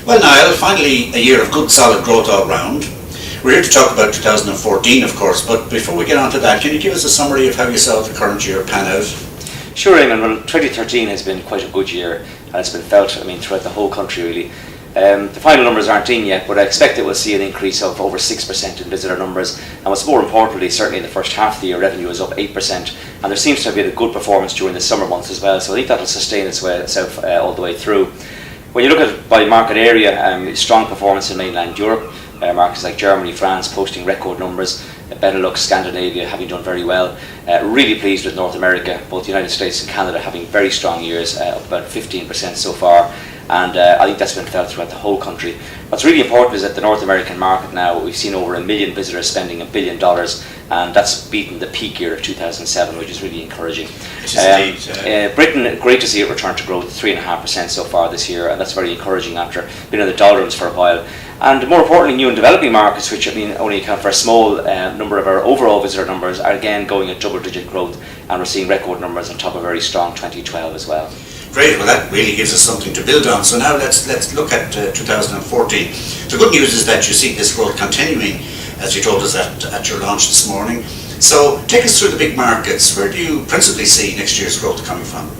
Well, Niall, finally a year of good solid growth all round. We're here to talk about 2014, of course, but before we get on to that, can you give us a summary of how you saw the current year pan out? Sure, Eamon. Well, 2013 has been quite a good year, and it's been felt, throughout the whole country, really. The final numbers aren't in yet, but I expect that we'll see an increase of over 6% in visitor numbers, and what's more importantly, certainly in the first half of the year, revenue is up 8%, and there seems to have been a good performance during the summer months as well, so I think that'll sustain itself all the way through. When you look at it by market area, strong performance in mainland Europe, markets like Germany, France posting record numbers, Benelux, Scandinavia having done very well. Really pleased with North America, both the United States and Canada having very strong years, up about 15% so far, and I think that's been felt throughout the whole country. What's really important is that the North American market now, we've seen over 1 million visitors spending $1 billion, and that's beaten the peak year of 2007, which is really encouraging. Britain, great to see it return to growth, 3.5% so far this year, and that's very encouraging after being in the doldrums for a while. And more importantly, new and developing markets, which only account for a small number of our overall visitor numbers, are again going at double-digit growth, and we're seeing record numbers on top of a very strong 2012 as well. Great, well that really gives us something to build on. So now let's look at 2014. The good news is that you see this growth continuing, as you told us at your launch this morning. So take us through the big markets. Where do you principally see next year's growth coming from?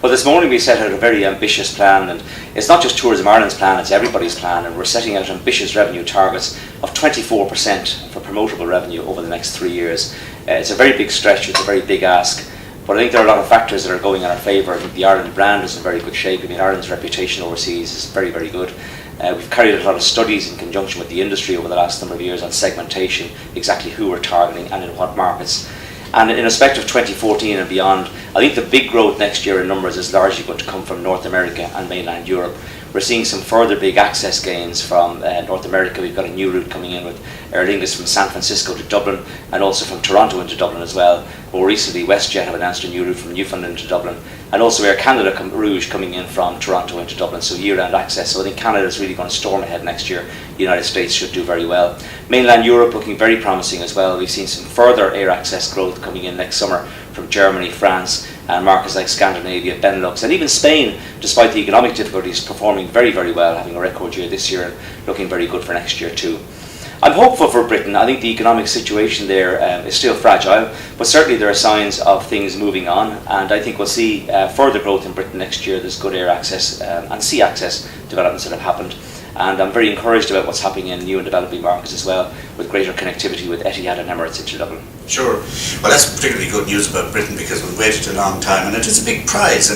Well, this morning we set out a very ambitious plan, and it's not just Tourism Ireland's plan, it's everybody's plan, and we're setting out ambitious revenue targets of 24% for promotable revenue over the next 3 years. It's a very big stretch, it's a very big ask, but I think there are a lot of factors that are going in our favour. I think the Ireland brand is in very good shape. Ireland's reputation overseas is very, very good. We've carried out a lot of studies in conjunction with the industry over the last number of years on segmentation, exactly who we're targeting and in what markets. And in respect of 2014 and beyond, I think the big growth next year in numbers is largely going to come from North America and mainland Europe. We're seeing some further big access gains from North America. We've got a new route coming in with Aer Lingus from San Francisco to Dublin, and also from Toronto into Dublin as well. More recently, WestJet have announced a new route from Newfoundland to Dublin, and also Air Canada Rouge coming in from Toronto into Dublin, so year-round access. So I think Canada is really going to storm ahead next year. The United States should do very well. Mainland Europe looking very promising as well. We've seen some further air access growth coming in next summer from Germany, France, and markets like Scandinavia, Benelux, and even Spain, despite the economic difficulties, performing very, very well, having a record year this year and looking very good for next year too. I'm hopeful for Britain. I think the economic situation there is still fragile, but certainly there are signs of things moving on, and I think we'll see further growth in Britain next year. There's good air access and sea access developments that have happened, and I'm very encouraged about what's happening in new and developing markets as well, with greater connectivity with Etihad and Emirates into Dublin. Sure. Well, that's particularly good news about Britain, because we've waited a long time, and it is a big prize.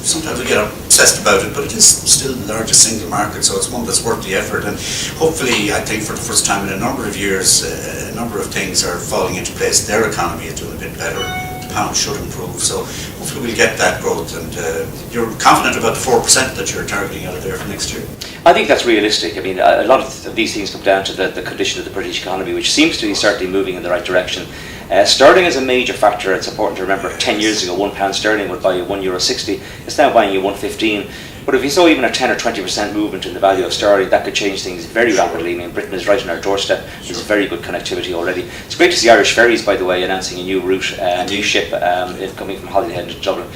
Sometimes we get obsessed about it, but it is still the largest single market, so it's one that's worth the effort. And hopefully, I think for the first time in a number of years, a number of things are falling into place. Their economy is doing a bit better. The pound should improve, so hopefully we'll get that growth. And you're confident about the 4% that you're targeting out of there for next year? I think that's realistic. A lot of these things come down to the condition of the British economy, which seems to be certainly moving in the right direction. Sterling is a major factor. It's important to remember, 10 years ago, £1 sterling would buy you €1.60. It's now buying you $1.15. But if you saw even a 10 or 20% movement in the value of sterling, that could change things very rapidly. Britain is right on our doorstep. There's very good connectivity already. It's great to see Irish Ferries, by the way, announcing a new route, new ship coming from Holyhead to Dublin.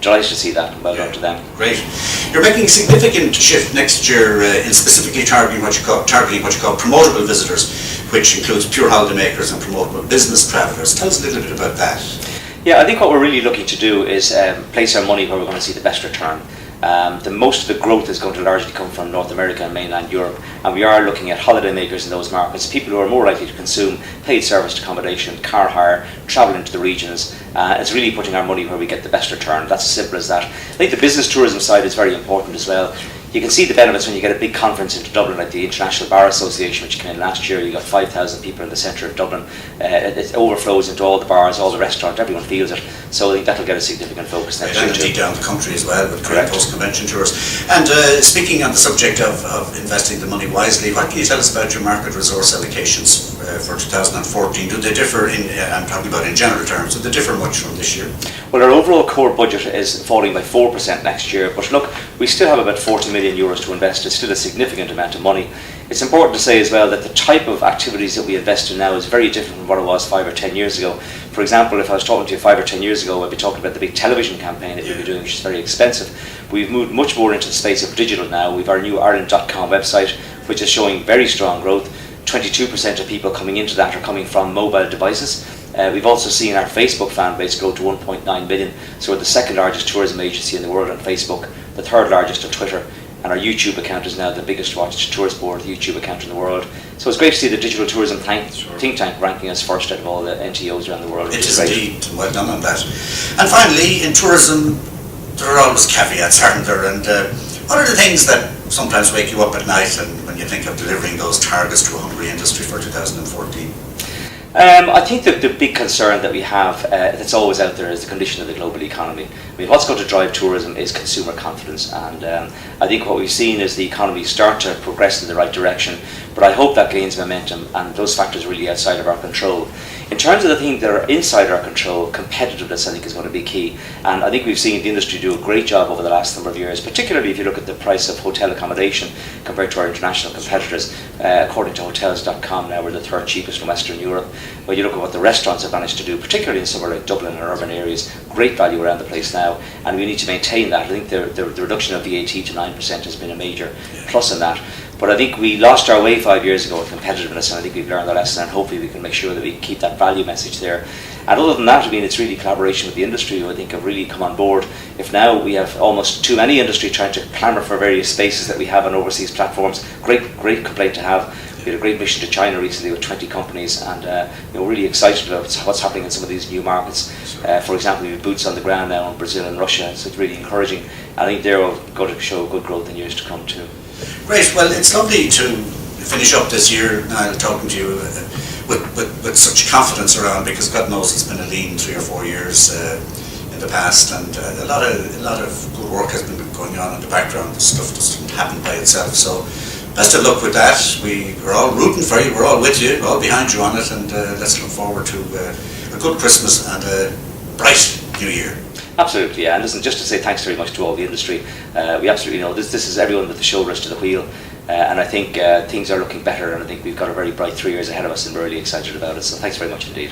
Delighted to see that. Well done to them. Great. You're making a significant shift next year in specifically targeting what you call promotable visitors, which includes pure holidaymakers and promotable business travellers. Tell us a little bit about that. Yeah, I think what we're really looking to do is place our money where we're going to see the best return. Most of the growth is going to largely come from North America and mainland Europe, and we are looking at holidaymakers in those markets, people who are more likely to consume paid serviced accommodation, car hire, travel into the regions. It's really putting our money where we get the best return. That's as simple as that. I think the business tourism side is very important as well. You can see the benefits when you get a big conference into Dublin, like the International Bar Association, which came in last year. You got 5,000 people in the centre of Dublin. It overflows into all the bars, all the restaurants, everyone feels it. So I think that'll get a significant focus next year. And indeed down the country as well, with great post-convention tours. And speaking on the subject of investing the money wisely, what can you tell us about your market resource allocations for 2014? Do they differ, I'm talking about in general terms, do they differ much from this year? Well, our overall core budget is falling by 4% next year, but look, we still have about €40 million to invest. It's still a significant amount of money. It's important to say as well that the type of activities that we invest in now is very different from what it was 5 or 10 years ago. For For example, if I was talking to you 5 or 10 years ago, I'd be talking about the big television campaign that we'd be doing, which is very expensive. We've moved much more into the space of digital now. We've our new Ireland.com website, which is showing very strong growth. 22% of people coming into that are coming from mobile devices. We've also seen our Facebook fan base grow to 1.9 million. So we're the second largest tourism agency in the world on Facebook, the third largest on Twitter, and our YouTube account is now the biggest watched tourist board YouTube account in the world. So it's great to see the digital tourism think tank ranking us first out of all the NTOs around the world. It is indeed, and well done on that. And finally, in tourism, there are always caveats, aren't there? And what are the things that sometimes wake you up at night and when you think of delivering those targets to a hungry industry for 2014? I think that the big concern that we have that's always out there is the condition of the global economy. I mean, what's going to drive tourism is consumer confidence, and I think what we've seen is the economy start to progress in the right direction, but I hope that gains momentum, and those factors are really outside of our control. In terms of the things that are inside our control, competitiveness I think is going to be key, and I think we've seen the industry do a great job over the last number of years, particularly if you look at the price of hotel accommodation compared to our international competitors. According to hotels.com now, we're the third cheapest in Western Europe. When you look at what the restaurants have managed to do, particularly in somewhere like Dublin and urban areas, great value around the place now, and we need to maintain that. I think the reduction of VAT to 9% has been a major plus in that. But I think we lost our way 5 years ago with competitiveness, and I think we've learned the lesson, and hopefully we can make sure that we keep that value message there. And other than that, I mean, it's really collaboration with the industry who I think have really come on board. If now we have almost too many industry trying to clamour for various spaces that we have on overseas platforms, great complaint to have. We had a great mission to China recently with 20 companies, and really excited about what's happening in some of these new markets. For example, we have boots on the ground now in Brazil and Russia, so it's really encouraging. I think they're going to show good growth in years to come too. Great. Well, it's lovely to finish up this year, Niall, talking to you with such confidence around, because God knows it's been a lean 3 or 4 years in the past, and a lot of good work has been going on in the background. The stuff doesn't happen by itself. So best of luck with that. We're all rooting for you. We're all with you. We're all behind you on it, and let's look forward to a good Christmas and a bright New Year. Absolutely, yeah. And listen, just to say thanks very much to all the industry. We absolutely know this is everyone with the shoulders to the wheel, and I think things are looking better, and I think we've got a very bright 3 years ahead of us, and we're really excited about it. So thanks very much indeed.